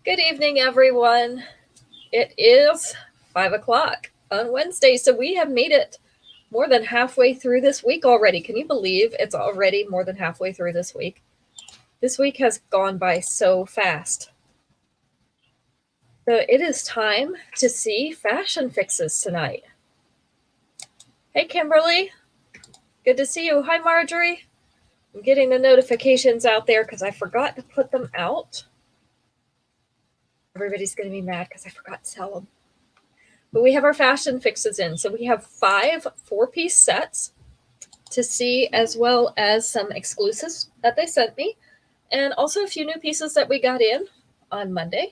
Good evening, everyone. It is 5 o'clock on Wednesday, so we have made it more than halfway through this week already. Can you believe it's already more than halfway through this week? This week has gone by so fast. So it is time to see fashion fixes tonight. Hey, Kimberly. Good to see you. Hi, Marjorie. I'm getting the notifications out there because I forgot to put them out. Everybody's going to be mad because I forgot to tell them. But we have our fashion fixes in. So we have 5 4-piece sets to see, as well as some exclusives that they sent me, and also a few new pieces that we got in on Monday.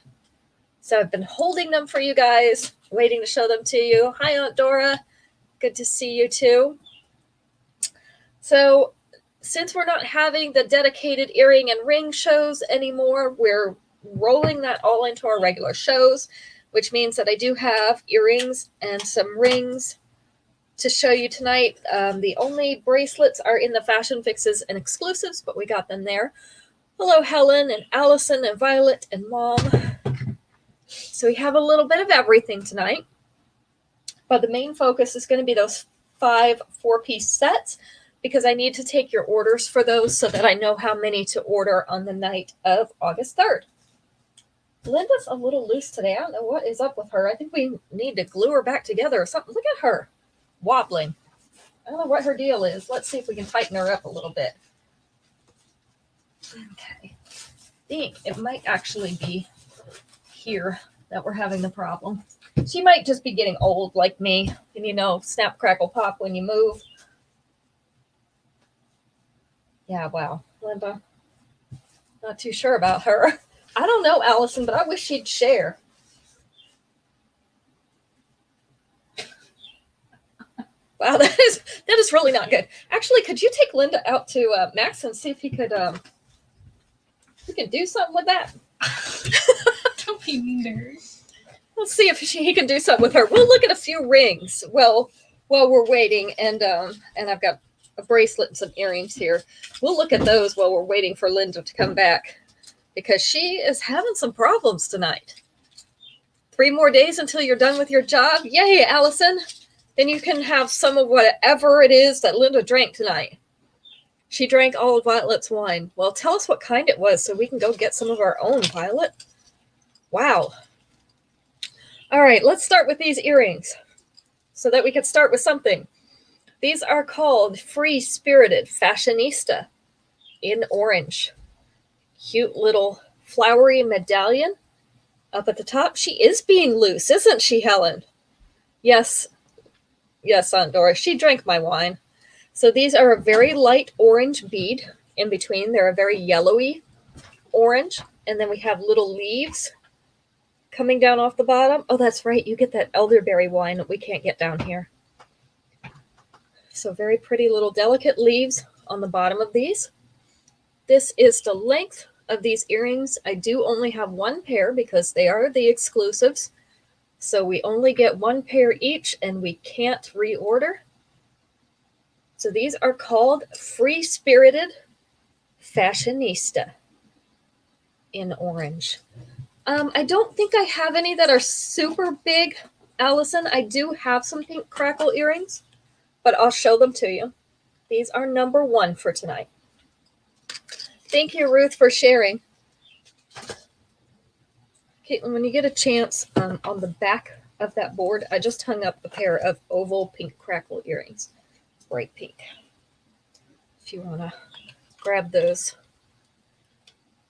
So I've been holding them for you guys, waiting to show them to you. Hi, Aunt Dora. Good to see you too. So since we're not having the dedicated earring and ring shows anymore, we're rolling that all into our regular shows, which means that I do have earrings and some rings to show you tonight. The only bracelets are in the fashion fixes and exclusives, but we got them there. Hello, Helen and Allison and Violet and Mom. So we have a little bit of everything tonight, but the main focus is going to be those 5 4-piece sets, because I need to take your orders for those so that I know how many to order on the night of August 3rd. Linda's a little loose today. I don't know what is up with her. I think we need to glue her back together or something. Look at her wobbling. I don't know what her deal is. Let's see if we can tighten her up a little bit. Okay. I think it might actually be here that we're having the problem. She might just be getting old like me. And snap, crackle, pop when you move. Yeah, wow. Linda, not too sure about her. I don't know, Allison, but I wish she'd share. Wow, that is really not good. Actually, could you take Linda out to Max and see if he could we can do something with that? Don't be mean to her. Let's see if he can do something with her. We'll look at a few rings while we're waiting, and I've got a bracelet and some earrings here. We'll look at those while we're waiting for Linda to come back, because she is having some problems tonight. 3 more days until you're done with your job. Yay, Allison. Then you can have some of whatever it is that Linda drank tonight. She drank all of Violet's wine. Well, tell us what kind it was so we can go get some of our own, Violet. Wow. All right, let's start with these earrings so that we can start with something. These are called Free Spirited Fashionista in orange. Cute little flowery medallion up at the top. She is being loose, isn't she, Helen? Yes, Aunt Dora. She drank my wine. So these are a very light orange bead in between. They're a very yellowy orange. And then we have little leaves coming down off the bottom. Oh, that's right. You get that elderberry wine that we can't get down here. So very pretty little delicate leaves on the bottom of these. This is the length of these earrings. I do only have 1 pair because they are the exclusives. So we only get 1 pair each and we can't reorder. So these are called Free Spirited Fashionista in orange. I don't think I have any that are super big, Allison. I do have some pink crackle earrings, but I'll show them to you. These are number 1 for tonight. Thank you, Ruth, for sharing. Caitlin, when you get a chance, on the back of that board, I just hung up a pair of oval pink crackle earrings. Bright pink. If you want to grab those.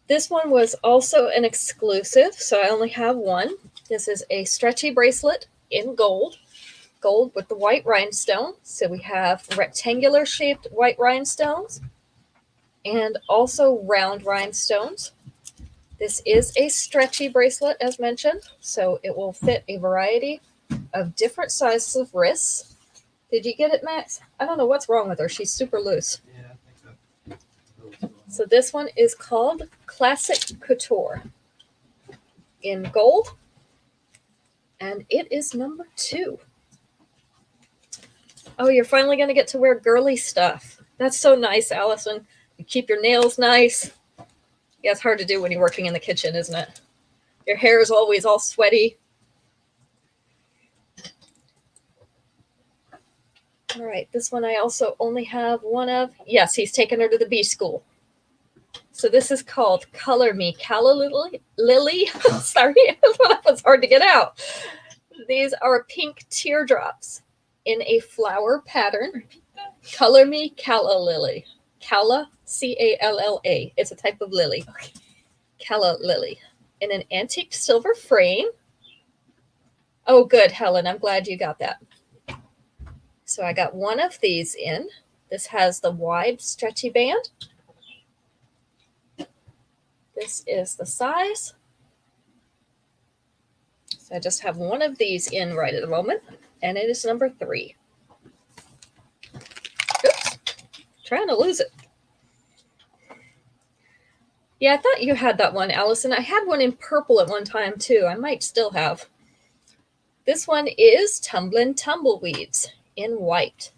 This one was also an exclusive, so I only have 1. This is a stretchy bracelet in gold with the white rhinestone. So we have rectangular shaped white rhinestones and also round rhinestones. This is a stretchy bracelet, as mentioned, so it will fit a variety of different sizes of wrists. Did you get it, Max? I don't know what's wrong with her. She's super loose. Yeah, I think so. So this one is called Classic Couture in gold, and it is number 2. Oh, you're finally going to get to wear girly stuff. That's so nice, Allison. You keep your nails nice. Yeah, it's hard to do when you're working in the kitchen, isn't it? Your hair is always all sweaty. All right, this one I also only have one of. Yes, he's taken her to the bee school. So this is called Color Me Calla Lily. Sorry, that was hard to get out. These are pink teardrops in a flower pattern. Repeat that. Color Me Calla Lily. Calla, C-A-L-L-A. It's a type of lily. Okay. Calla Lily. In an antique silver frame. Oh, good, Helen. I'm glad you got that. So I got one of these in. This has the wide stretchy band. This is the size. So I just have one of these in right at the moment, and it is number 3. Oops, trying to lose it. Yeah, I thought you had that one, Allison. I had one in purple at one time too. I might still have. This one is Tumblin' Tumbleweeds in white.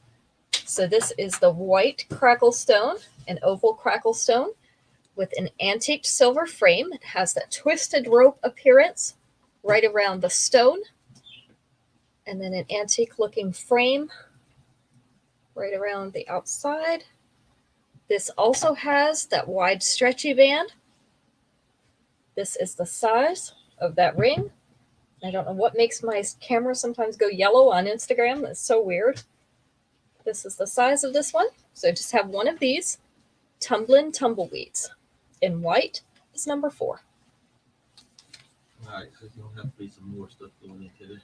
So this is the white crackle stone, an oval crackle stone with an antique silver frame. It has that twisted rope appearance right around the stone, and then an antique looking frame right around the outside. This also has that wide stretchy band. This is the size of that ring. I don't know what makes my camera sometimes go yellow on Instagram. That's so weird. This is the size of this one. So I just have one of these. Tumblin' Tumbleweeds in white is number 4. All right, so there's gonna have to be some more stuff going into it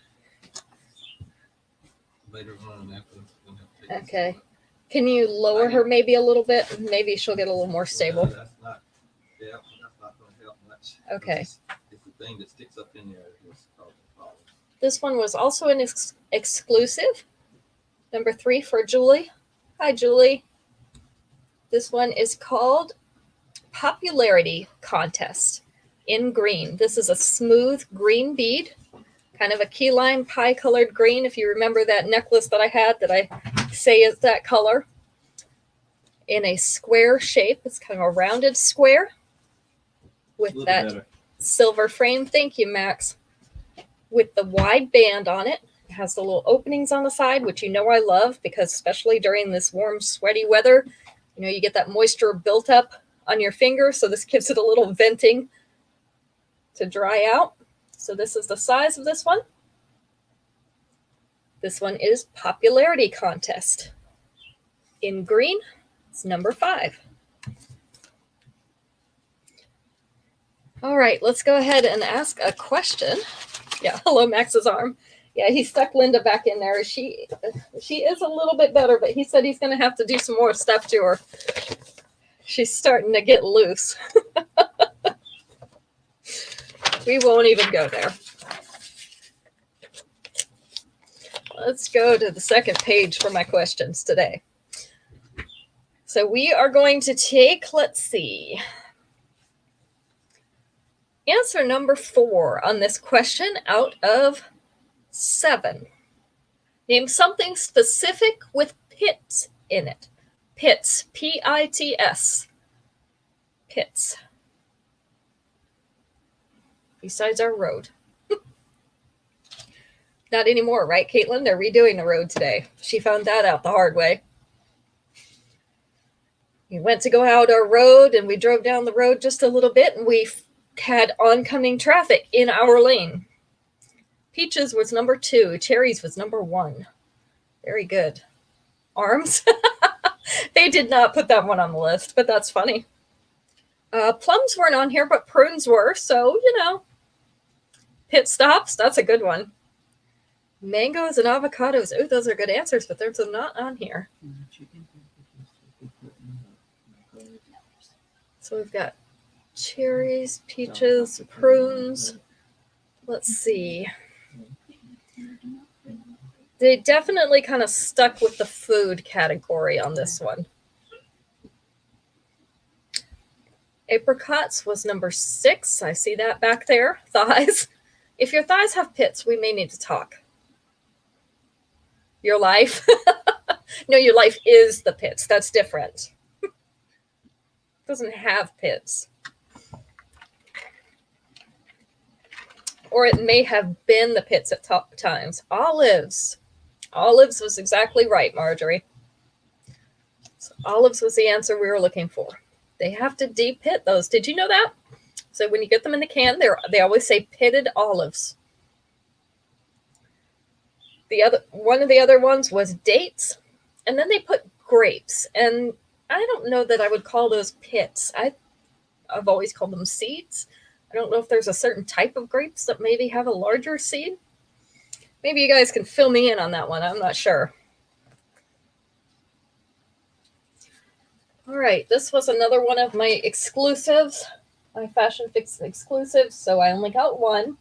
later on after. We'll have to take this Okay. one. Can you lower her maybe a little bit? Maybe she'll get a little more stable. Well, that's not, yeah, that's not gonna help much. Okay. It's the thing that sticks up in there that's causing problems. This one was also an exclusive. Number 3 for Julie. Hi, Julie. This one is called Popularity Contest in green. This is a smooth green bead, kind of a key lime pie colored green. If you remember that necklace that I had that I say is that color, in a square shape. It's kind of a rounded square with Little that better. silver frame. Thank you, Max. With the wide band on it. It has the little openings on the side, which you know I love because especially during this warm, sweaty weather, you know, you get that moisture built up on your finger. So this gives it a little venting to dry out. So this is the size of this one. This one is Popularity Contest. In green, it's number 5. All right, let's go ahead and ask a question. Yeah, hello, Max's arm. Yeah, he stuck Linda back in there. She is a little bit better, but he said he's going to have to do some more stuff to her. She's starting to get loose. We won't even go there. Let's go to the second page for my questions today. So we are going to take, let's see, answer number 4 on this question out of 7. Name something specific with pits in it. Pits, P-I-T-S. Pits. Besides our road. Not anymore, right, Caitlin? They're redoing the road today. She found that out the hard way. We went to go out our road and we drove down the road just a little bit and we had oncoming traffic in our lane. Peaches was number 2. Cherries was number 1. Very good. Arms? They did not put that one on the list, but that's funny. Plums weren't on here, but prunes were. So, you know, pit stops, that's a good one. Mangoes and avocados. Oh, those are good answers, but there's some not on here. So we've got cherries, peaches, prunes. Let's see. They definitely kind of stuck with the food category on this one. Apricots was number 6. I see that back there. Thighs. If your thighs have pits, we may need to talk. Your life? No, your life is the pits. That's different. It doesn't have pits. or it may have been the pits at times. Olives. Olives was exactly right, Marjorie. So olives was the answer we were looking for. They have to de-pit those. Did you know that? So when you get them in the can, they always say pitted olives. One of the other ones was dates, and then they put grapes. And I don't know that I would call those pits. I've always called them seeds. I don't know if there's a certain type of grapes that maybe have a larger seed. Maybe you guys can fill me in on that one. I'm not sure. All right, this was another one of my exclusives, my Fashion Fix exclusives, so I only got one.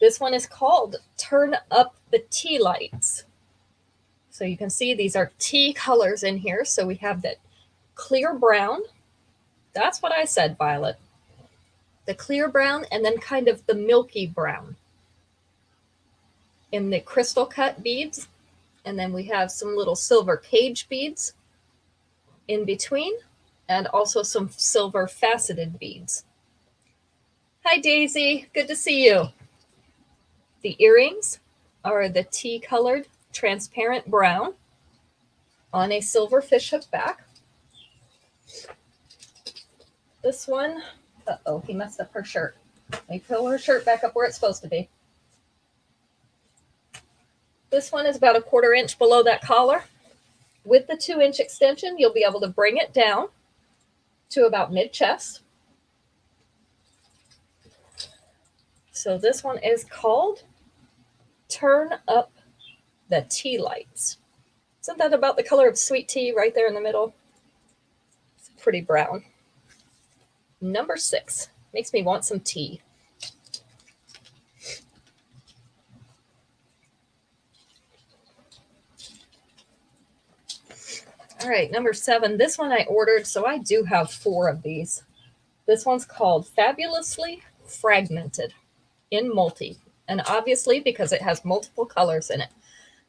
This one is called Turn Up the Tea Lights. So you can see these are tea colors in here. So we have that clear brown. That's what I said, Violet. The clear brown and then kind of the milky brown in the crystal cut beads. And then we have some little silver cage beads in between and also some silver faceted beads. Hi, Daisy. Good to see you. The earrings are the tea colored transparent brown on a silver fishhook back. This one, uh-oh, he messed up her shirt. Let me pull her shirt back up where it's supposed to be. This one is about a 1/4 inch below that collar. With the 2-inch extension, you'll be able to bring it down to about mid-chest. So this one is called Turn Up the Tea Lights. Isn't that about the color of sweet tea right there in the middle? It's pretty brown. Number 6. Makes me want some tea. All right, number 7. This one I ordered, so I do have 4 of these. This one's called Fabulously Fragmented in multi. And obviously because it has multiple colors in it.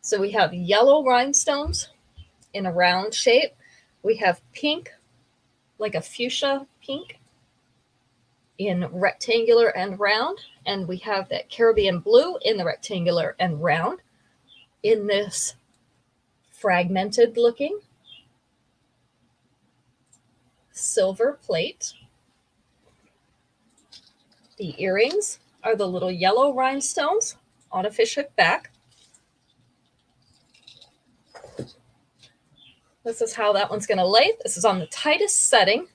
So we have yellow rhinestones in a round shape. We have pink, like a fuchsia pink, in rectangular and round. And we have that Caribbean blue in the rectangular and round in this fragmented looking silver plate. The earrings are the little yellow rhinestones on a fishhook back. This is how that one's going to lay. This is on the tightest setting.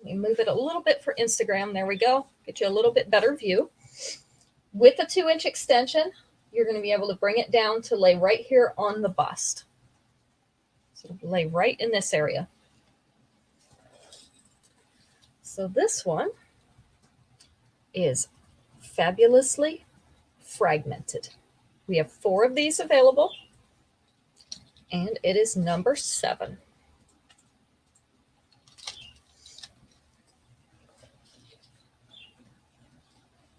Let me move it a little bit for Instagram. There we go. Get you a little bit better view. With the 2-inch extension, you're going to be able to bring it down to lay right here on the bust. So lay right in this area. So this one is Fabulously Fragmented. We have 4 of these available. And it is number 7.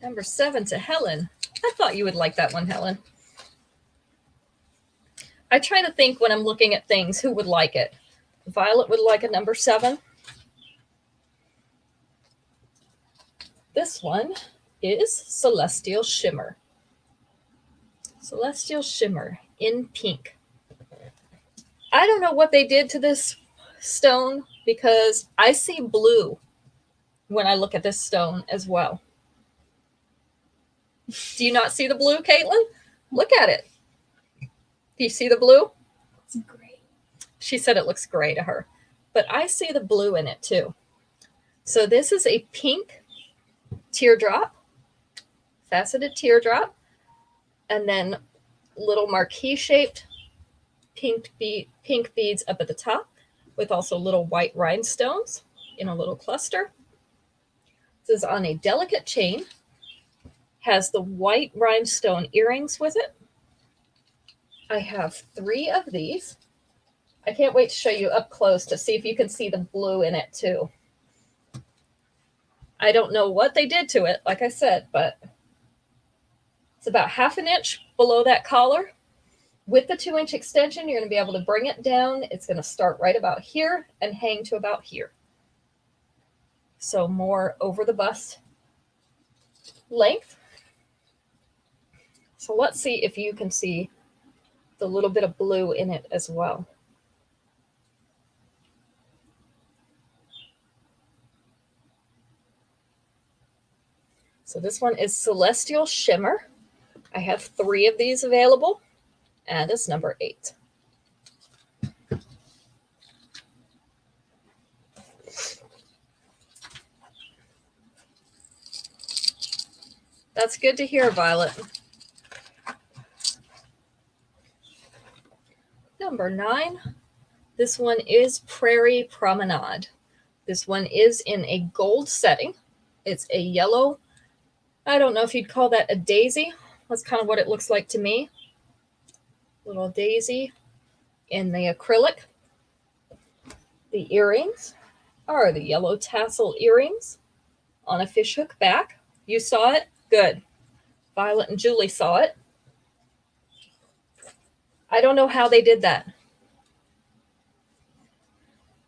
Number 7 to Helen. I thought you would like that one, Helen. I try to think when I'm looking at things who would like it. Violet would like a number 7. This one is Celestial Shimmer. Celestial Shimmer in pink. I don't know what they did to this stone because I see blue when I look at this stone as well. Do you not see the blue, Caitlin? Look at it. Do you see the blue? It's great. She said it looks gray to her, but I see the blue in it too. So this is a pink teardrop, faceted teardrop, and then little marquee shaped pink beads up at the top with also little white rhinestones in a little cluster. This is on a delicate chain, has the white rhinestone earrings with it. I have 3 of these. I can't wait to show you up close to see if you can see the blue in it too. I don't know what they did to it, like I said, but it's about 1/2 inch below that collar. With the 2-inch extension, you're going to be able to bring it down. It's going to start right about here and hang to about here. So more over the bust length. So let's see if you can see the little bit of blue in it as well. So this one is Celestial Shimmer. I have 3 of these available, and it's number 8. That's good to hear, Violet. Number 9. This one is Prairie Promenade. This one is in a gold setting. It's a yellow. I don't know if you'd call that a daisy. That's kind of what it looks like to me. Little daisy in the acrylic. The earrings are the yellow tassel earrings on a fishhook back. You saw it? Good. Violet and Julie saw it. I don't know how they did that.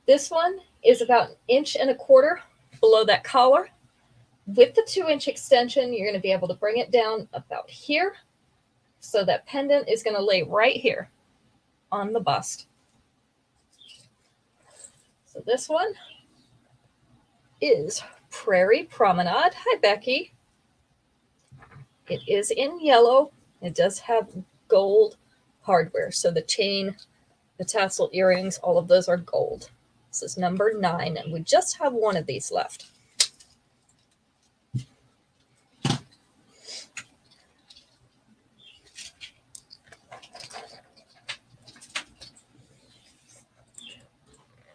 This one is about 1.25 inches below that collar. With the 2-inch extension, you're going to be able to bring it down about here. So that pendant is going to lay right here on the bust. So this one is Prairie Promenade. Hi, Becky. It is in yellow. It does have gold hardware. So the chain, the tassel earrings, all of those are gold. This is number 9, and we just have 1 of these left.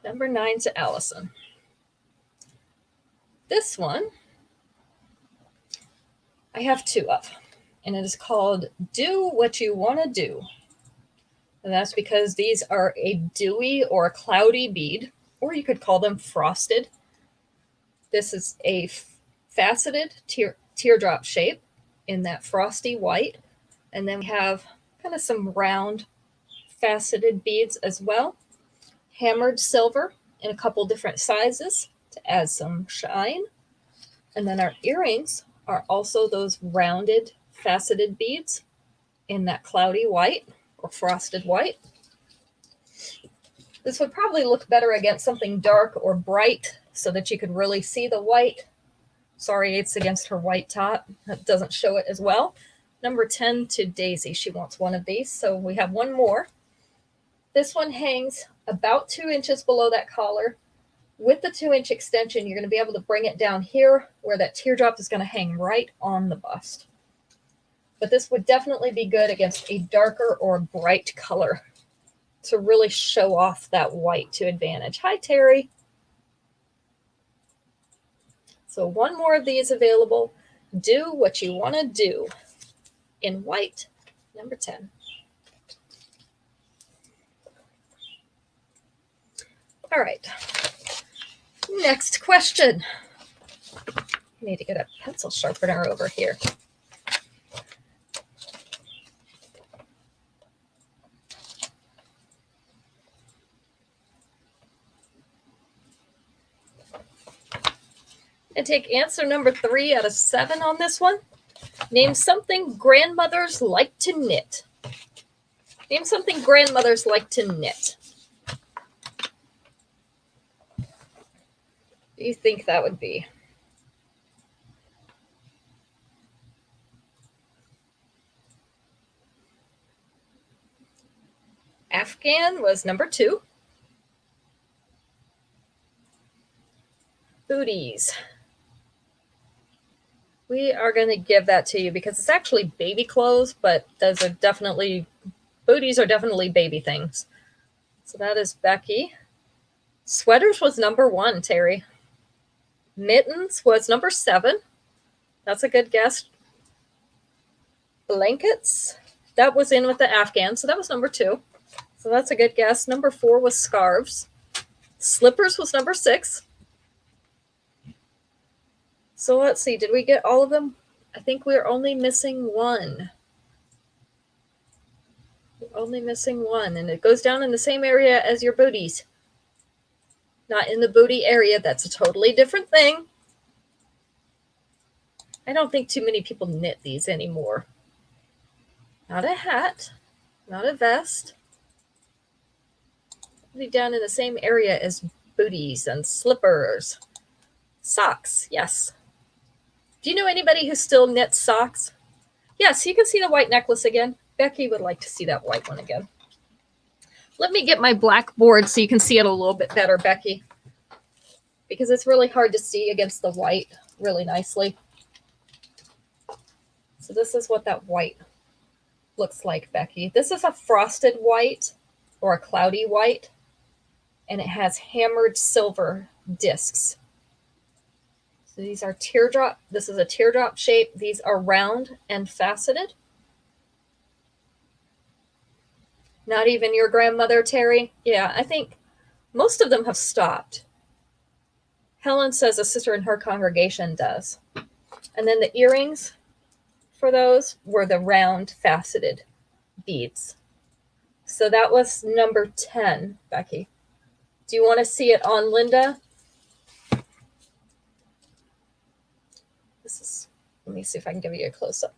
Number 9 to Allison. This one I have 2 of, and it is called Do What You Want to Do. And that's because these are a dewy or a cloudy bead, or you could call them frosted. This is a faceted teardrop shape in that frosty white. And then we have kind of some round faceted beads as well. Hammered silver in a couple different sizes to add some shine. And then our earrings are also those rounded faceted beads in that cloudy white or frosted white. This would probably look better against something dark or bright so that you could really see the white. Sorry, it's against her white top. That doesn't show it as well. Number 10 to Daisy. She wants 1 of these. So we have 1 more. This one hangs about 2 inches below that collar. With the 2-inch extension, you're going to be able to bring it down here where that teardrop is going to hang right on the bust. But this would definitely be good against a darker or bright color to really show off that white to advantage. Hi, Terry. So 1 more of these available. Do What You Want to Do in white, number 10. All right. Next question. I need to get a pencil sharpener over here. And take answer number 3 out of 7 on this one. Name something grandmothers like to knit. Name something grandmothers like to knit. What do you think that would be? Afghan was number 2. Booties. We are going to give that to you because it's actually baby clothes, but those are definitely, booties are definitely baby things. So that is Becky. Sweaters was number 1, Terry. Mittens was number 7. That's a good guess. Blankets, that was in with the Afghan, so that was number 2. So that's a good guess. Number 4 was scarves. Slippers was number 6. So let's see, did we get all of them? I think we're only missing 1. We're only missing 1, and it goes down in the same area as your booties. Not in the booty area, that's a totally different thing. I don't think too many people knit these anymore. Not a hat, not a vest. Be down in the same area as booties and slippers. Socks, yes. Do you know anybody who still knits socks? Yes, you can see the white necklace again. Becky would like to see that white one again. Let me get my blackboard so you can see it a little bit better, Becky, because it's really hard to see against the white really nicely. So this is what that white looks like, Becky. This is a frosted white or a cloudy white, and it has hammered silver discs. So these are teardrop. This is a teardrop shape. These are round and faceted. Not even your grandmother, Terry? Yeah, I think most of them have stopped. Helen says a sister in her congregation does. And then the earrings for those were the round faceted beads. So that was number 10, Becky. Do you want to see it on Linda? Let me see if I can give you a close-up.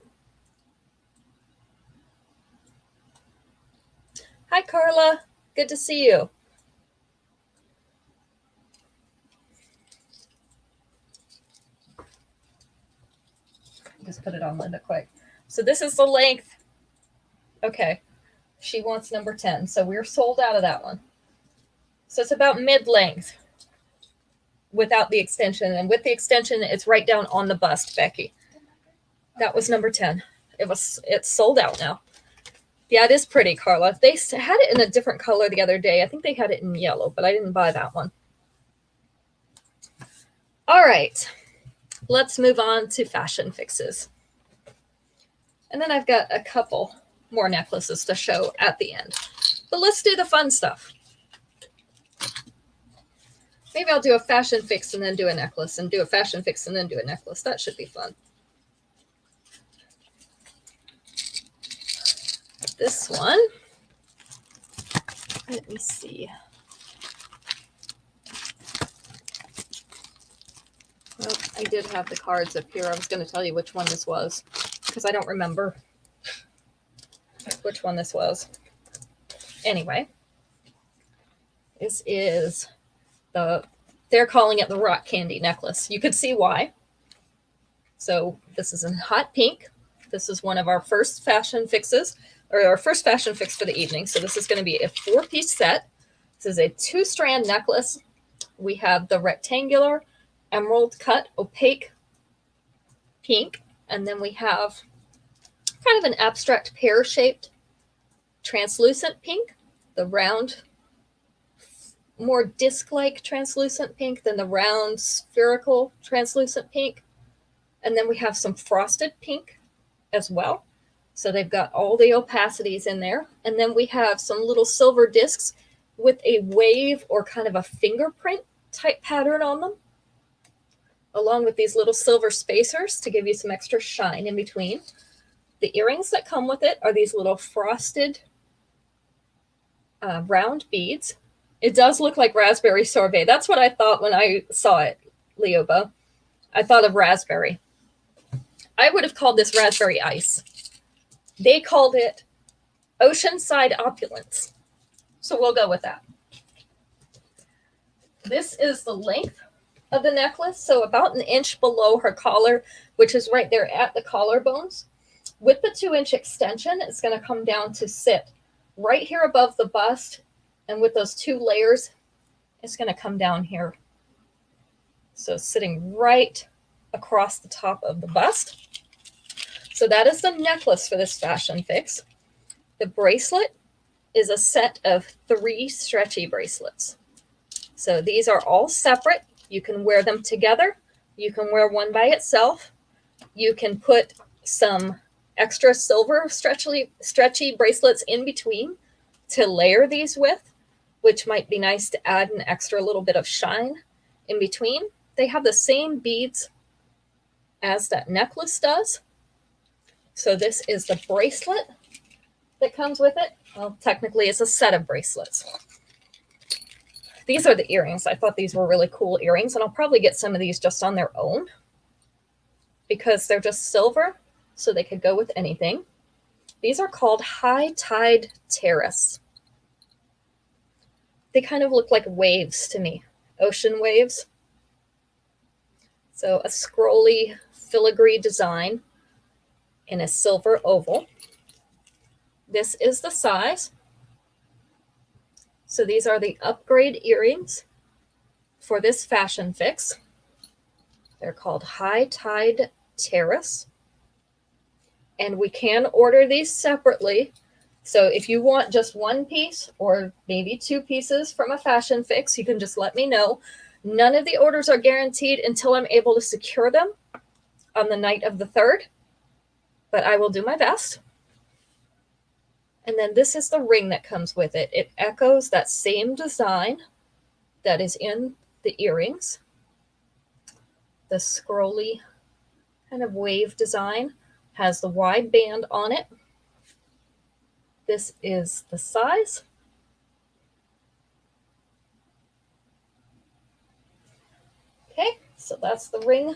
Hi, Carla. Good to see you. Just put it on Linda quick. So this is the length. Okay. She wants number 10. So we're sold out of that one. So it's about mid-length without the extension. And with the extension, it's right down on the bust, Becky. That was number 10. It's sold out now. Yeah, it is pretty, Carla. They had it in a different color the other day. I think they had it in yellow, but I didn't buy that one. All right. Let's move on to fashion fixes. And then I've got a couple more necklaces to show at the end. But let's do the fun stuff. Maybe I'll do a fashion fix and then do a necklace, and do a fashion fix and then do a necklace. That should be fun. This one, let me see. Well, I did have the cards up here. I was going to tell you which one this was because I don't remember which one this was. Anyway, this is they're calling it the rock candy necklace. You could see why. So this is in hot pink. This is one of our first fashion fixes, or our first fashion fix for the evening. So this is going to be a 4-piece set. This is a 2-strand necklace. We have the rectangular emerald cut opaque pink, and then we have kind of an abstract pear-shaped translucent pink, the round, more disc-like translucent pink than the round spherical translucent pink. And then we have some frosted pink as well. So they've got all the opacities in there. And then we have some little silver discs with a wave or kind of a fingerprint type pattern on them, along with these little silver spacers to give you some extra shine in between. The earrings that come with it are these little frosted round beads. It does look like raspberry sorbet. That's what I thought when I saw it, Leoba. I thought of raspberry. I would have called this raspberry ice. They called it oceanside opulence. So we'll go with that. This is the length of the necklace. So about an inch below her collar, which is right there at the collarbones. With the 2-inch extension, it's going to come down to sit right here above the bust. And with those 2 layers, it's going to come down here. So sitting right across the top of the bust. So that is the necklace for this fashion fix. The bracelet is a set of 3 stretchy bracelets. So these are all separate. You can wear them together. You can wear one by itself. You can put some extra silver stretchy bracelets in between to layer these with, which might be nice to add an extra little bit of shine in between. They have the same beads as that necklace does. So this is the bracelet that comes with it. Well, technically it's a set of bracelets. These are the earrings. I thought these were really cool earrings, and I'll probably get some of these just on their own because they're just silver, so they could go with anything. These are called High Tide Terrace. They kind of look like waves to me, ocean waves. So a scrolly filigree design in a silver oval. This is the size. So these are the upgrade earrings for this fashion fix. They're called High Tide Terrace. And we can order these separately. So if you want just one piece or maybe two pieces from a fashion fix, you can just let me know. None of the orders are guaranteed until I'm able to secure them on the night of the 3rd, but I will do my best. And then this is the ring that comes with it. It echoes that same design that is in the earrings. The scrolly kind of wave design has the wide band on it. This is the size. Okay, so that's the ring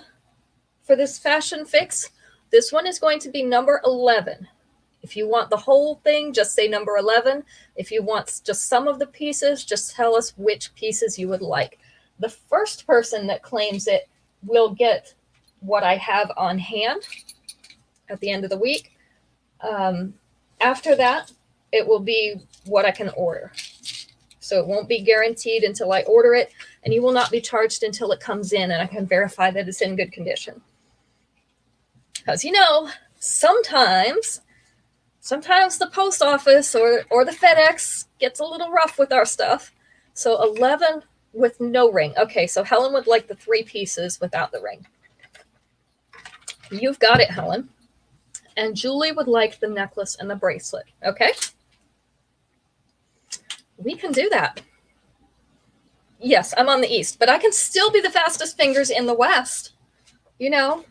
for this fashion fix. This one is going to be number 11. If you want the whole thing, just say number 11. If you want just some of the pieces, just tell us which pieces you would like. The first person that claims it will get what I have on hand at the end of the week. After that, it will be what I can order. So it won't be guaranteed until I order it, and you will not be charged until it comes in and I can verify that it's in good condition. Because, you know, sometimes the post office or the FedEx gets a little rough with our stuff. So 11 with no ring. Okay, so Helen would like the 3 pieces without the ring. You've got it, Helen. And Julie would like the necklace and the bracelet. Okay? We can do that. Yes, I'm on the east, but I can still be the fastest fingers in the west. You know,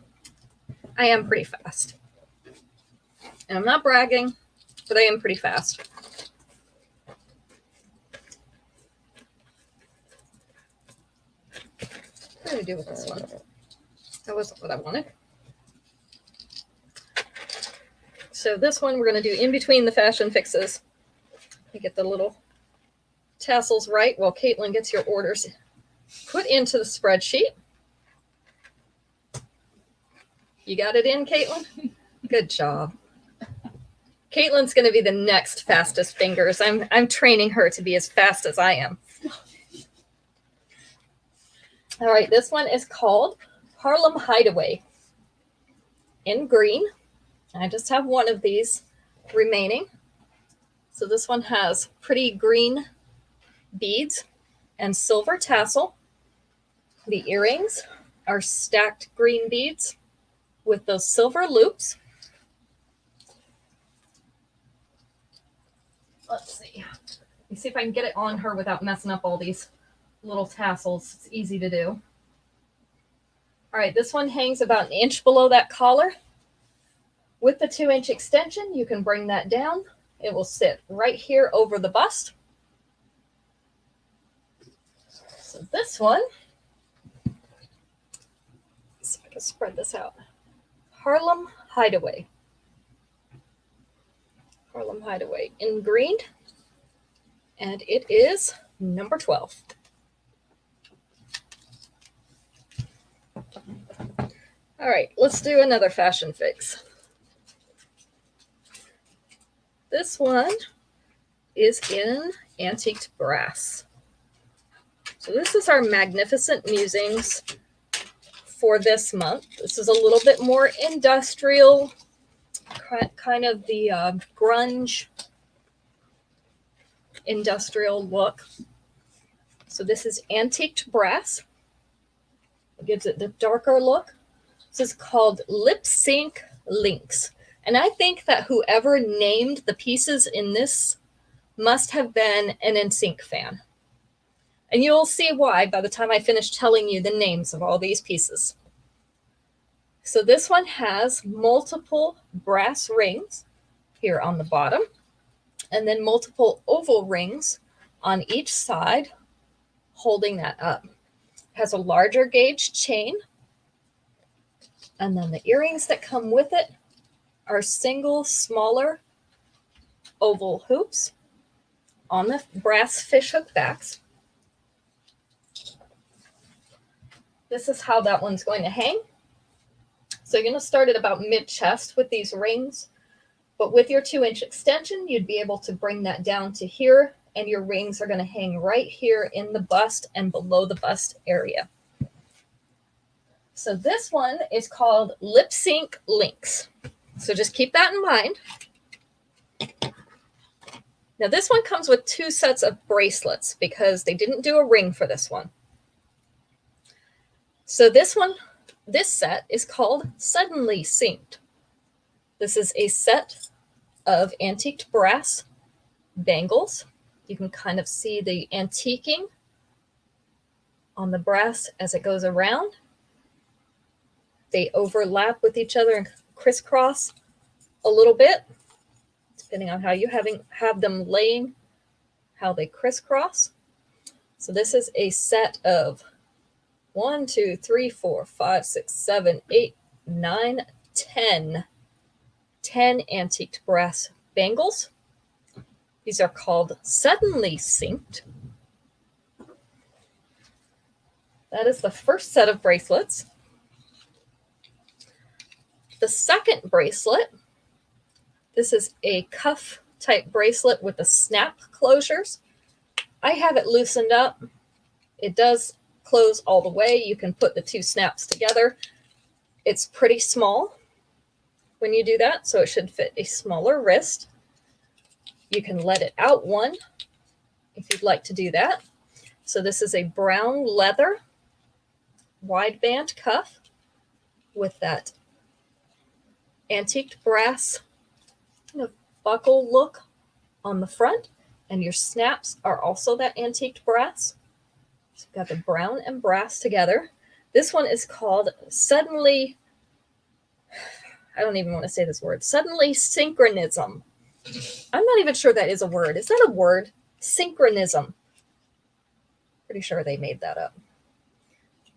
I am pretty fast. And I'm not bragging, but I am pretty fast. What did I do with this one? That wasn't what I wanted. So this one we're going to do in between the fashion fixes. You get the little tassels right while Caitlin gets your orders put into the spreadsheet. You got it in, Caitlin? Good job. Caitlin's going to be the next fastest fingers. I'm training her to be as fast as I am. All right, this one is called Harlem Hideaway in green. I just have one of these remaining. So this one has pretty green beads and silver tassel. The earrings are stacked green beads with those silver loops. Let's see. Let me see if I can get it on her without messing up all these little tassels. It's easy to do. All right, this one hangs about an inch below that collar. With the 2-inch extension, you can bring that down. It will sit right here over the bust. So this one, let's see if I can spread this out. Harlem Hideaway. Harlem Hideaway in green. And it is number 12. All right, let's do another fashion fix. This one is in antiqued brass. So this is our Magnificent Musings for this month. This is a little bit more industrial, kind of the grunge industrial look. So this is antiqued brass. It gives it the darker look. This is called Lip Sync Links. And I think that whoever named the pieces in this must have been an NSYNC fan. And you'll see why by the time I finish telling you the names of all these pieces. So this one has multiple brass rings here on the bottom, and then multiple oval rings on each side holding that up. It has a larger gauge chain, and then the earrings that come with it are single, smaller oval hoops on the brass fishhook backs. This is how that one's going to hang. So you're going to start at about mid-chest with these rings, but with your 2-inch extension, you'd be able to bring that down to here, and your rings are going to hang right here in the bust and below the bust area. So this one is called Lip Sync Links. So just keep that in mind. Now this one comes with 2 sets of bracelets because they didn't do a ring for this one. So this set is called Suddenly Synced. This is a set of antiqued brass bangles. You can kind of see the antiquing on the brass as it goes around. They overlap with each other and crisscross a little bit, depending on how you have them laying, how they crisscross. So this is a set of 1, 2, 3, 4, 5, 6, 7, 8, 9, 10 antiqued brass bangles. These are called Suddenly Synced. That is the first set of bracelets. The second bracelet, this is a cuff type bracelet with the snap closures. I have it loosened up. It does close all the way. You can put the 2 snaps together. It's pretty small when you do that, so it should fit a smaller wrist. You can let it out one if you'd like to do that. So this is a brown leather wideband cuff with that antiqued brass kind of buckle look on the front, and your snaps are also that antiqued brass. So you've got the brown and brass together. This one is called Suddenly, I don't even want to say this word, Suddenly Synchronism. I'm not even sure that is a word. Is that a word? Synchronism. Pretty sure they made that up.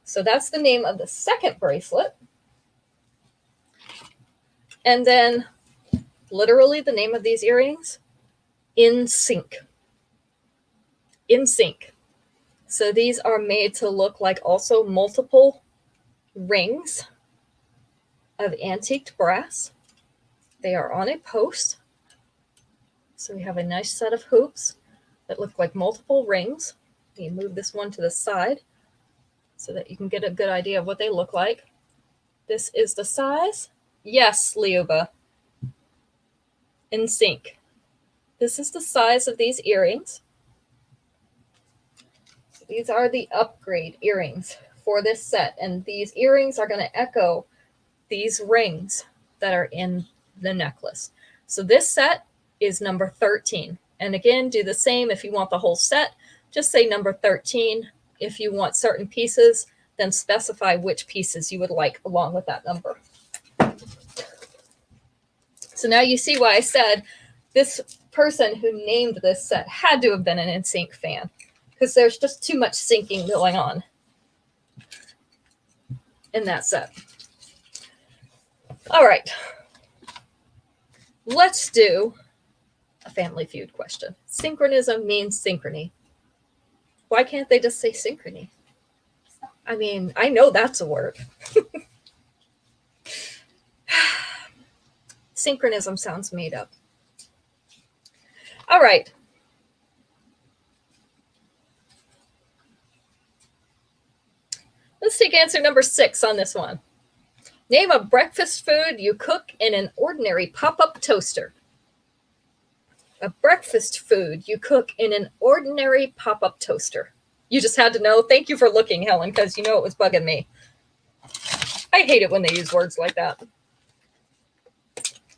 So that's the name of the second bracelet. And then literally the name of these earrings, In Sync. In Sync. So these are made to look like also multiple rings of antiqued brass. They are on a post. So we have a nice set of hoops that look like multiple rings. You move this one to the side so that you can get a good idea of what they look like. This is the size. Yes, Liuba. In Sync. This is the size of these earrings. So these are the upgrade earrings for this set. And these earrings are going to echo these rings that are in the necklace. So this set is number 13. And again, do the same if you want the whole set. Just say number 13. If you want certain pieces, then specify which pieces you would like along with that number. So now you see why I said this person who named this set had to have been an NSYNC fan, because there's just too much syncing going on in that set. All right. Let's do a Family Feud question. Synchronism means synchrony. Why can't they just say synchrony? I mean, I know that's a word. Synchronism sounds made up. All right. Let's take answer number 6 on this one. Name a breakfast food you cook in an ordinary pop-up toaster. A breakfast food you cook in an ordinary pop-up toaster. You just had to know. Thank you for looking, Helen, because you know it was bugging me. I hate it when they use words like that.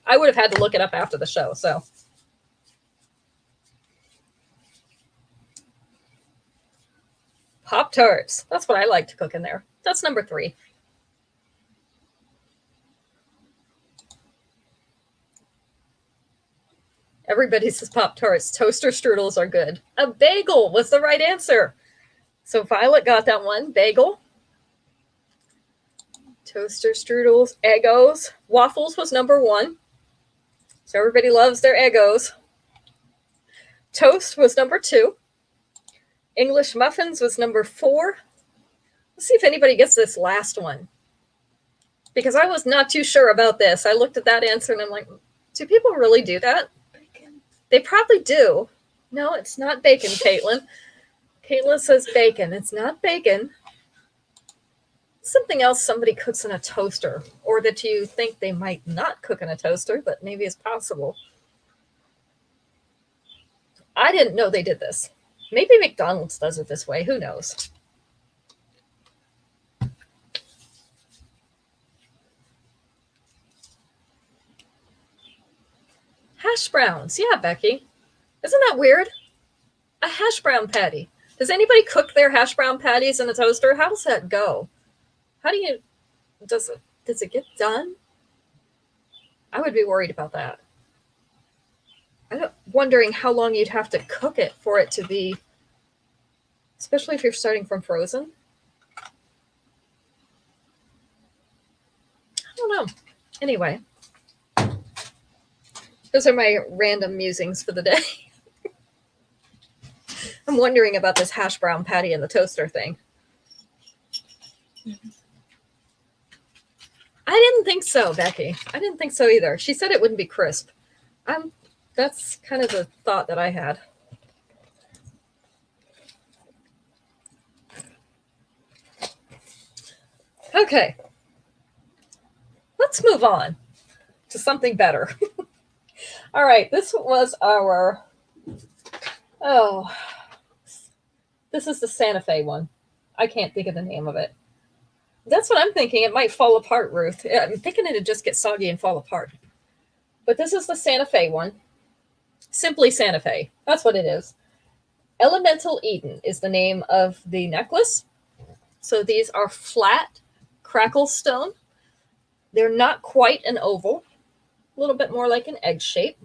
I would have had to look it up after the show, so. Pop-Tarts. That's what I like to cook in there. That's number 3. Everybody says Pop-Tarts. Toaster strudels are good. A bagel was the right answer. So Violet got that one. Bagel. Toaster strudels. Eggos. Waffles was number 1. So everybody loves their Eggos. Toast was number 2. English muffins was number 4. Let's see if anybody gets this last one. Because I was not too sure about this. I looked at that answer and I'm like, do people really do that? Bacon. They probably do. No, it's not bacon, Caitlin. Caitlin says bacon. It's not bacon. It's something else somebody cooks in a toaster, or that you think they might not cook in a toaster, but maybe it's possible. I didn't know they did this. Maybe McDonald's does it this way. Who knows? Hash browns. Yeah, Becky. Isn't that weird? A hash brown patty. Does anybody cook their hash brown patties in a toaster? How does that go? How do you... Does it get done? I would be worried about that. I'm wondering how long you'd have to cook it for it to be... Especially if you're starting from frozen. I don't know. Anyway. Those are my random musings for the day. I'm wondering about this hash brown patty in the toaster thing. I didn't think so, Becky. I didn't think so either. She said it wouldn't be crisp. That's kind of the thought that I had. Okay. Let's move on to something better. All right, this was our... this is the Santa Fe one. I can't think of the name of it. That's what I'm thinking. It might fall apart, Ruth. I'm thinking it'd just get soggy and fall apart. But this is the Santa Fe one. Simply Santa Fe. That's what it is. Elemental Eden is the name of the necklace. So these are flat crackle stone. They're not quite an oval. A little bit more like an egg shape.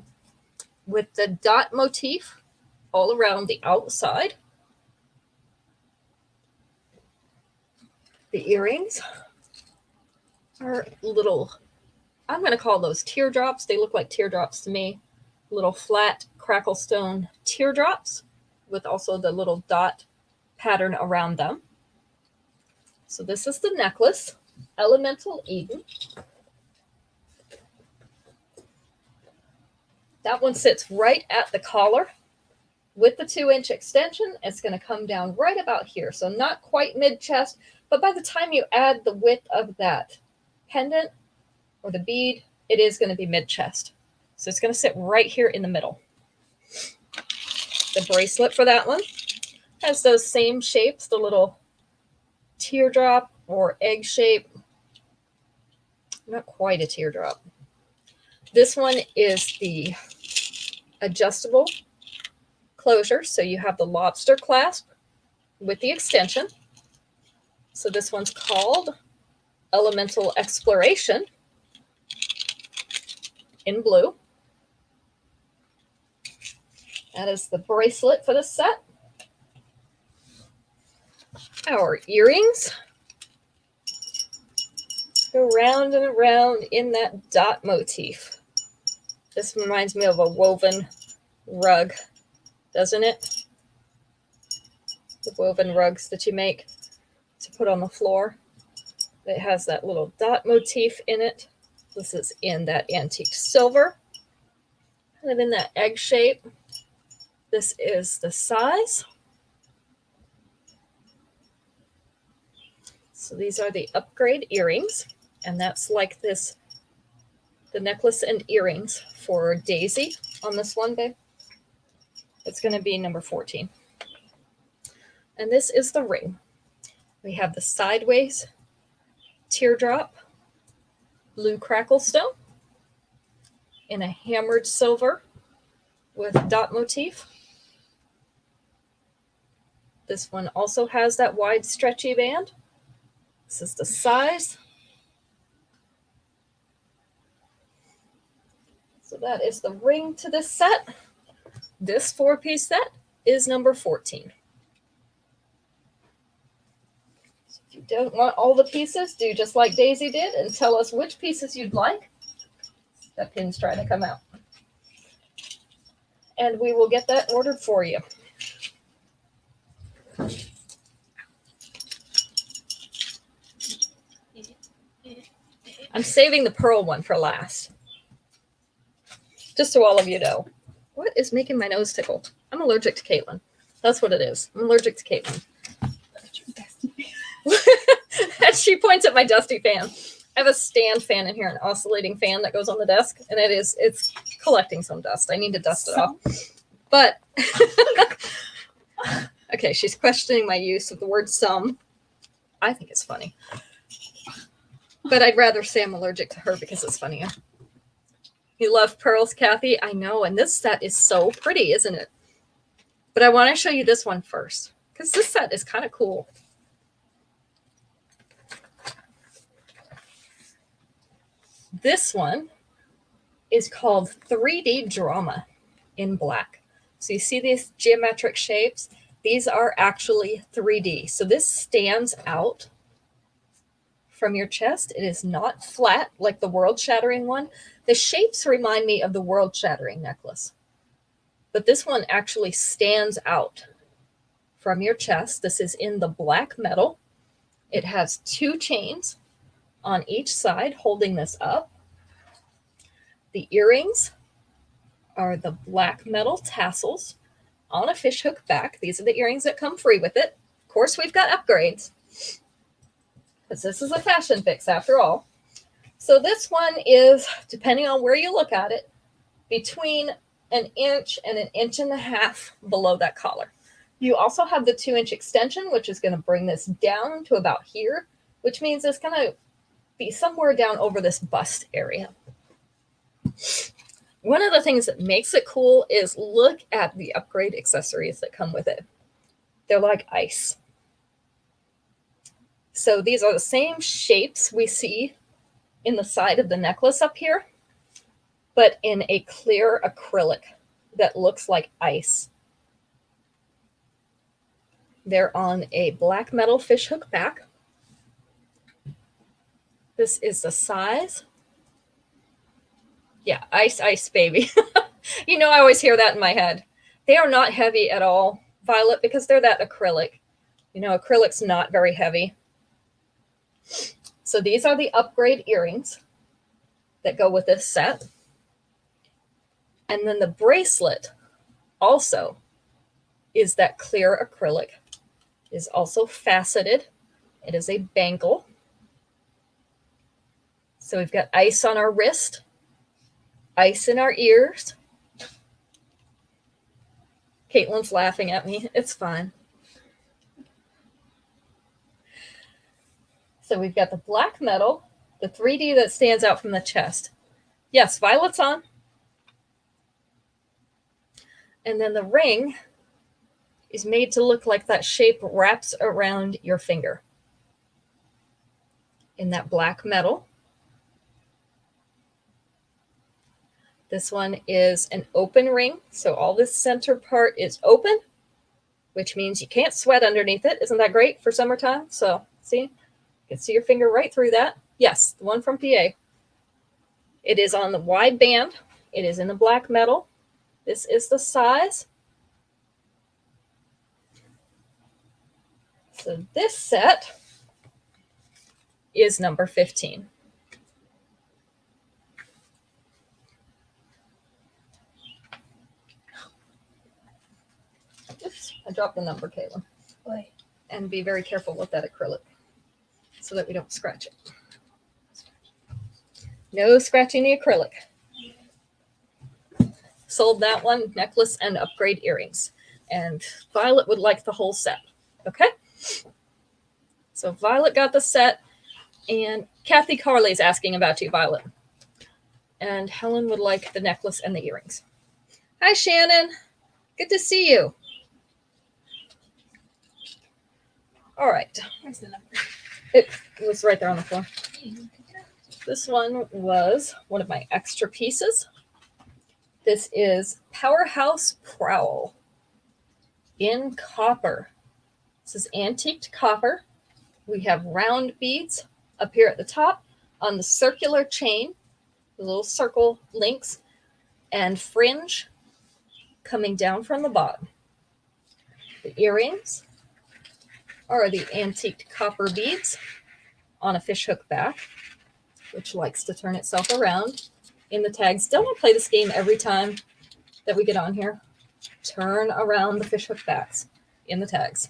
With the dot motif all around the outside. The earrings are little, I'm going to call those teardrops. They look like teardrops to me. Little flat crackle stone teardrops with also the little dot pattern around them. So this is the necklace, Elemental Eden. That one sits right at the collar. With the 2-inch extension, it's going to come down right about here. So not quite mid-chest, but by the time you add the width of that pendant or the bead, it is going to be mid-chest. So it's going to sit right here in the middle. The bracelet for that one has those same shapes, the little teardrop or egg shape. Not quite a teardrop. This one is the adjustable closure. So you have the lobster clasp with the extension. So this one's called Elemental Exploration in blue. That is the bracelet for the set. Our earrings go round and around in that dot motif. This reminds me of a woven rug, doesn't it? The woven rugs that you make to put on the floor. It has that little dot motif in it. This is in that antique silver, kind of in that egg shape. This is the size. So these are the upgrade earrings, and that's like this, the necklace and earrings for Daisy on this one, babe. It's going to be number 14. And this is the ring. We have the sideways teardrop, blue crackle stone in a hammered silver with dot motif. This one also has that wide stretchy band. This is the size. So that is the ring to this set. This 4-piece set is number 14. So if you don't want all the pieces, do just like Daisy did and tell us which pieces you'd like. That pin's trying to come out. and we will get that ordered for you. I'm saving the pearl one for last. Just so all of you know. What is making my nose tickle? I'm allergic to Caitlin. That's what it is. I'm allergic to Caitlin. And she points at my dusty fan. I have a stand fan in here, an oscillating fan that goes on the desk, and it's collecting some dust. I need to dust it off. But okay, she's questioning my use of the word some. I think it's funny. But I'd rather say I'm allergic to her because it's funnier. You love pearls, Kathy? I know, and this set is so pretty, isn't it? But I want to show you this one first, because this set is kind of cool. This one is called 3D Drama in black. So you see these geometric shapes? These are actually 3D. So this stands out from your chest. It is not flat like the World Shattering one. The shapes remind me of the World Shattering necklace. But this one actually stands out from your chest. This is in the black metal. It has 2 chains on each side holding this up. The earrings are the black metal tassels on a fishhook back. These are the earrings that come free with it. Of course, we've got upgrades, because this is a fashion fix after all. So this one is, depending on where you look at it, between 1 inch and 1.5 inches below that collar. You also have the 2-inch extension, which is going to bring this down to about here, which means it's going to be somewhere down over this bust area. One of the things that makes it cool is look at the upgrade accessories that come with it. They're like ice. So these are the same shapes we see in the side of the necklace up here, but in a clear acrylic that looks like ice. They're on a black metal fishhook back. This is the size. Yeah, ice, baby. You know, I always hear that in my head. They are not heavy at all, Violet, because they're that acrylic. You know, acrylic's not very heavy. So these are the upgrade earrings that go with this set. And then the bracelet also is that clear acrylic. It is also faceted. It is a bangle. So we've got ice on our wrist, ice in our ears. Caitlin's laughing at me. It's fine. So we've got the black metal, the 3D that stands out from the chest. Yes, Violet's on. And then the ring is made to look like that shape wraps around your finger in that black metal. This one is an open ring. So all this center part is open, which means you can't sweat underneath it. Isn't that great for summertime? So see, you can see your finger right through that. Yes, the one from PA. It is on the wide band. It is in the black metal. This is the size. So this set is number 15. Oops, I dropped the number, Caitlin. Boy. And be very careful with that acrylic so that we don't scratch it. No scratching the acrylic. Sold that one, necklace and upgrade earrings. And Violet would like the whole set. Okay? So Violet got the set, and Kathy Carley's asking about you, Violet. And Helen would like the necklace and the earrings. Hi, Shannon. Good to see you. All right. Where's the number? It was right there on the floor. This one was one of my extra pieces. This is Powerhouse Prowl in copper. This is antiqued copper. We have round beads up here at the top on the circular chain, the little circle links, and fringe coming down from the bottom. The earrings are the antiqued copper beads on a fishhook back, which likes to turn itself around. In the tags, don't I play this game every time that we get on here? Turn around the fishhook backs in the tags.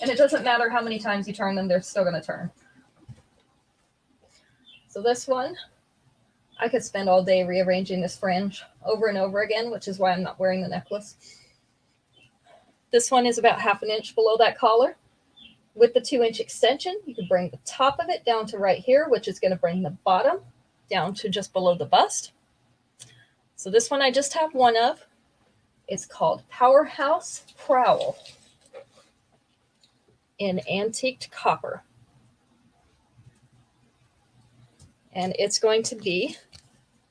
And it doesn't matter how many times you turn them, they're still going to turn. So this one, I could spend all day rearranging this fringe over and over again, which is why I'm not wearing the necklace. This one is about 1/2 inch below that collar. With the 2-inch extension, you can bring the top of it down to right here, which is going to bring the bottom down to just below the bust. So this one I just have one of. It's called Powerhouse Prowl in antiqued copper. And it's going to be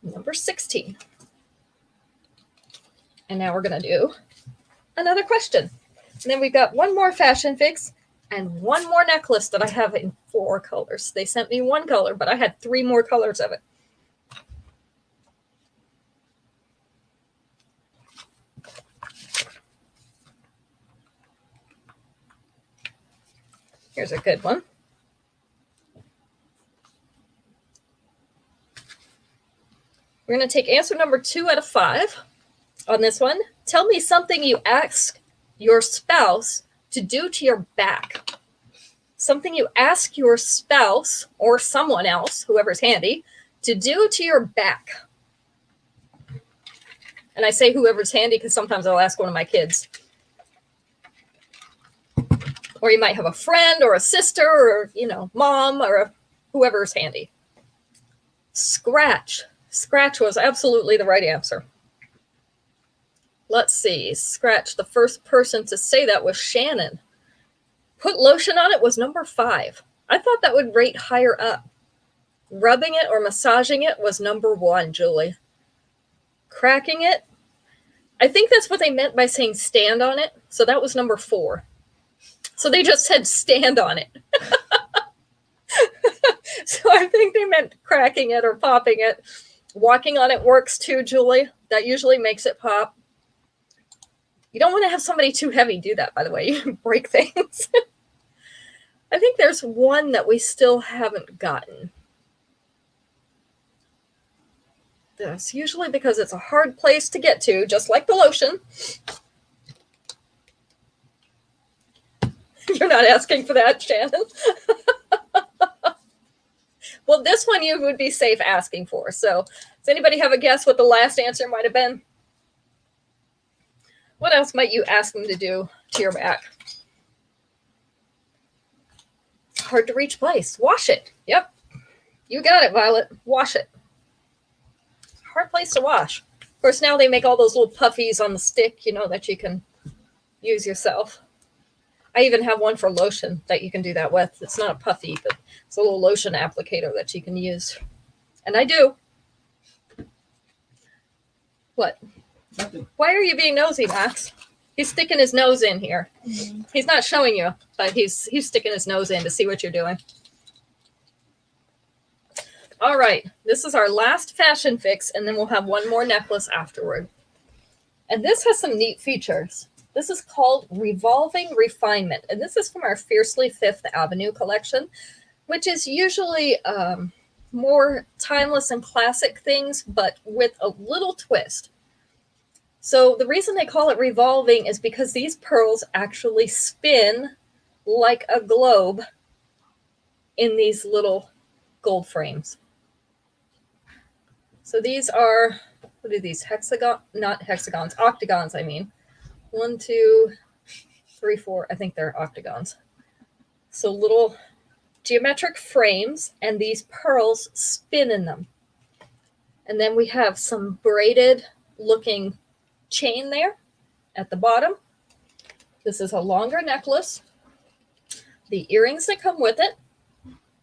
number 16. And now we're going to do another question. And then we've got one more fashion fix and one more necklace that I have in 4 colors. They sent me 1 color, but I had 3 more colors of it. Here's a good one. We're going to take answer number 2 out of 5 on this one. Tell me something you ask your spouse to do to your back. Something you ask your spouse or someone else, whoever's handy, to do to your back. And I say whoever's handy because sometimes I'll ask one of my kids. Or you might have a friend or a sister or, mom or whoever's handy. Scratch. Scratch was absolutely the right answer. Let's see. Scratch. The first person to say that was Shannon. Put lotion on it was number 5. I thought that would rate higher up. Rubbing it or massaging it was number 1, Julie. Cracking it. I think that's what they meant by saying stand on it. So that was number 4. So they just said stand on it. So I think they meant cracking it or popping it. Walking on it works too, Julie. That usually makes it pop. You don't want to have somebody too heavy do that, by the way. You can break things. I think there's one that we still haven't gotten. That's usually because it's a hard place to get to, just like the lotion. You're not asking for that, Shannon. Well, this one you would be safe asking for. So does anybody have a guess what the last answer might have been? What else might you ask them to do to your back? Hard to reach place. Wash it. Yep. You got it, Violet. Wash it. Hard place to wash. Of course, now they make all those little puffies on the stick, that you can use yourself. I even have one for lotion that you can do that with. It's not a puffy, but it's a little lotion applicator that you can use. And I do. What? Nothing. Why are you being nosy, Max? He's sticking his nose in here. Mm-hmm. He's not showing you, but he's sticking his nose in to see what you're doing. All right. This is our last fashion fix, and then we'll have one more necklace afterward. And this has some neat features. This is called Revolving Refinement, and this is from our Fiercely Fifth Avenue collection, which is usually more timeless and classic things, but with a little twist. So the reason they call it revolving is because these pearls actually spin like a globe in these little gold frames. So these are, what are these? Octagons, I mean. 1, 2, 3, 4. I think they're octagons. So little geometric frames, and these pearls spin in them. And then we have some braided looking chain there at the bottom. This is a longer necklace. The earrings that come with it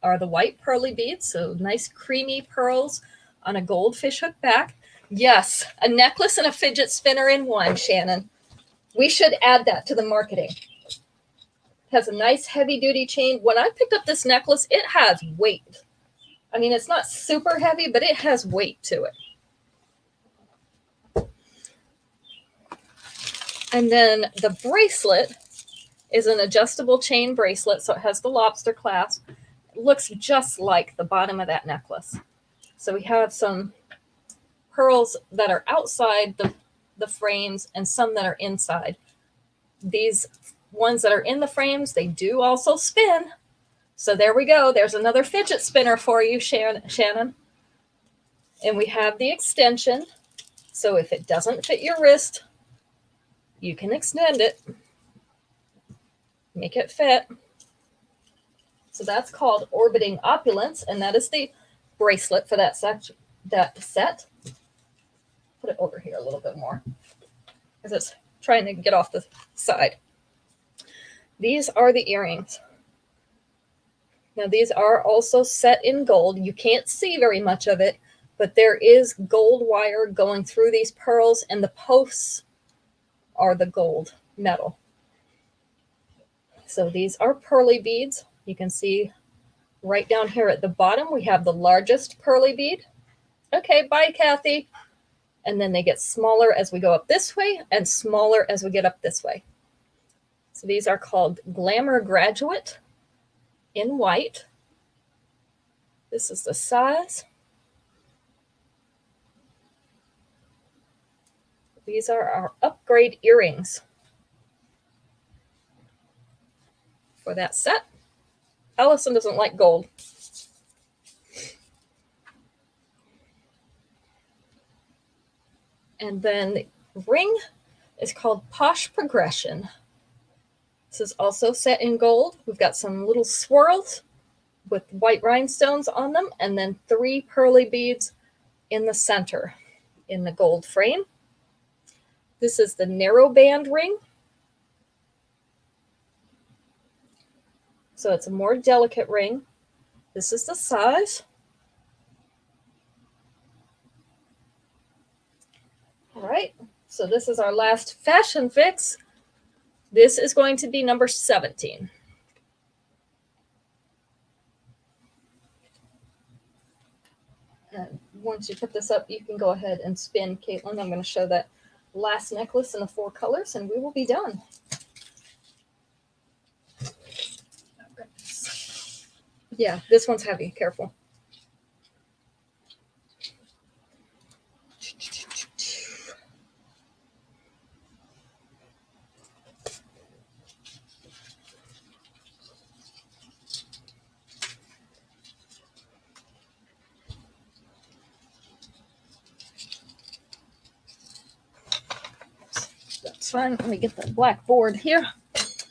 are the white pearly beads, so nice creamy pearls on a gold fishhook back. Yes, a necklace and a fidget spinner in one, Shannon. We should add that to the marketing. It has a nice heavy-duty chain. When I picked up this necklace, it has weight. I mean, it's not super heavy, but it has weight to it. And then the bracelet is an adjustable chain bracelet, so it has the lobster clasp. It looks just like the bottom of that necklace. So we have some pearls that are outside the frames and some that are inside. These ones that are in the frames, they do also spin. So there we go. There's another fidget spinner for you, Shannon. And we have the extension. So if it doesn't fit your wrist, you can extend it. Make it fit. So that's called Orbiting Opulence, and that is the bracelet for that set. Put it over here a little bit more because it's trying to get off the side. These are the earrings. Now these are also set in gold. You can't see very much of it, but there is gold wire going through these pearls, and the posts are the gold metal. So these are pearly beads. You can see right down here at the bottom, we have the largest pearly bead. Okay, bye, Kathy. And then they get smaller as we go up this way and smaller as we get up this way. So these are called Glamour Graduate in white. This is the size. These are our upgrade earrings for that set. Allison doesn't like gold. And then the ring is called Posh Progression. This is also set in gold. We've got some little swirls with white rhinestones on them, and then 3 pearly beads in the center in the gold frame. This is the narrow band ring. So it's a more delicate ring. This is the size. All right, so this is our last fashion fix. This is going to be number 17. And once you put this up, you can go ahead and spin, Caitlin. I'm going to show that last necklace in the 4 colors, and we will be done. Yeah, this one's heavy. Careful. That's fine. Let me get the blackboard here.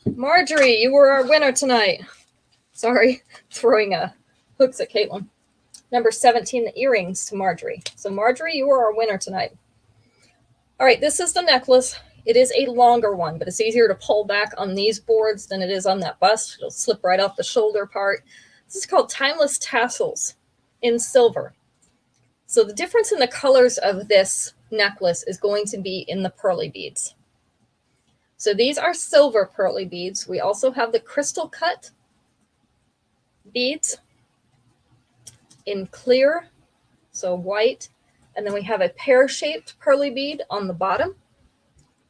Marjorie, you were our winner tonight. Sorry, throwing hooks at Caitlin. Number 17, the earrings to Marjorie. So Marjorie, you were our winner tonight. All right, this is the necklace. It is a longer one, but it's easier to pull back on these boards than it is on that bust. It'll slip right off the shoulder part. This is called Timeless Tassels in silver. So the difference in the colors of this necklace is going to be in the pearly beads. So these are silver pearly beads. We also have the crystal cut beads in clear, so white, and then we have a pear-shaped pearly bead on the bottom.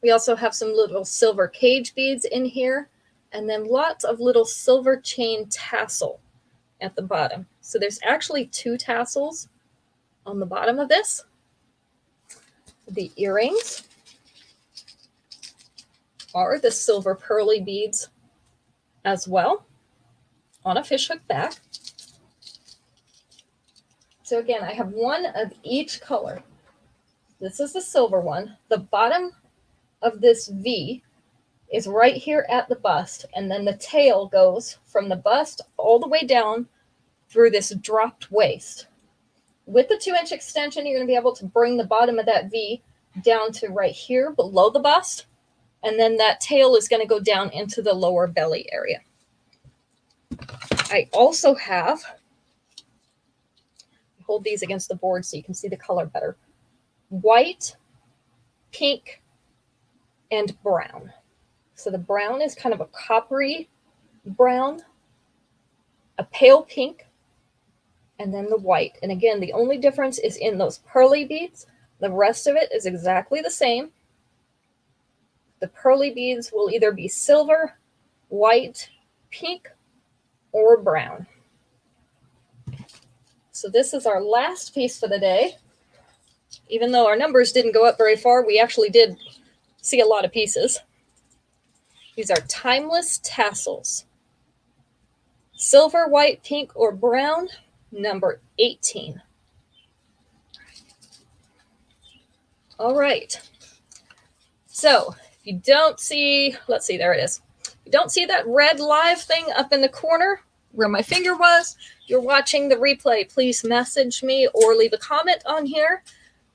We also have some little silver cage beads in here, and then lots of little silver chain tassel at the bottom. So there's actually 2 tassels on the bottom of this. The earrings are the silver pearly beads as well on a fishhook back. So again, I have one of each color. This is the silver one. The bottom of this V is right here at the bust, and then the tail goes from the bust all the way down through this dropped waist. With the 2-inch extension, you're going to be able to bring the bottom of that V down to right here below the bust, and then that tail is going to go down into the lower belly area. I also have, hold these against the board so you can see the color better, white, pink, and brown. So the brown is kind of a coppery brown, a pale pink, and then the white. And again, the only difference is in those pearly beads. The rest of it is exactly the same. The pearly beads will either be silver, white, pink, or brown. So this is our last piece for the day. Even though our numbers didn't go up very far, we actually did see a lot of pieces. These are timeless tassels. Silver, white, pink, or brown, number 18. All right. So if you don't see, let's see, there it is. If you don't see that red live thing up in the corner where my finger was, you're watching the replay, please message me or leave a comment on here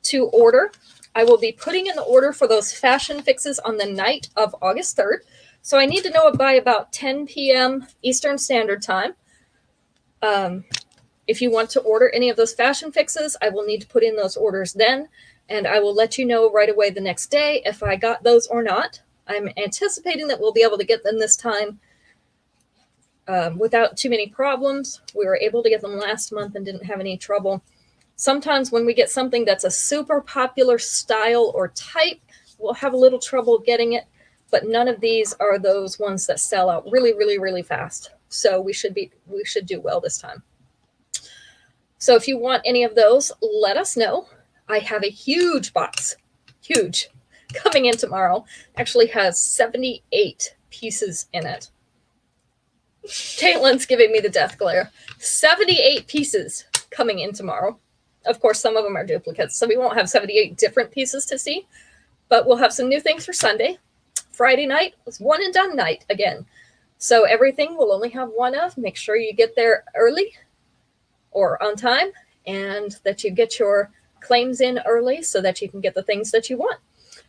to order. I will be putting in the order for those fashion fixes on the night of August 3rd. So I need to know it by about 10 p.m. Eastern Standard Time. If you want to order any of those fashion fixes, I will need to put in those orders then, and I will let you know right away the next day if I got those or not. I'm anticipating that we'll be able to get them this time without too many problems. We were able to get them last month and didn't have any trouble. Sometimes when we get something that's a super popular style or type, we'll have a little trouble getting it, but none of these are those ones that sell out really, really, really fast. So we should do well this time. So if you want any of those, let us know. I have a huge box, huge, coming in tomorrow. Actually has 78 pieces in it. Caitlin's giving me the death glare. 78 pieces coming in tomorrow. Of course, some of them are duplicates, so we won't have 78 different pieces to see, but we'll have some new things for Sunday. Friday night was one and done night again. So everything we'll only have one of. Make sure you get there early or on time, and that you get your claims in early so that you can get the things that you want.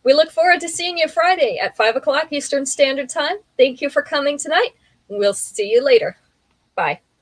We look forward to seeing you Friday at 5 o'clock Eastern Standard Time. Thank you for coming tonight. We'll see you later. Bye.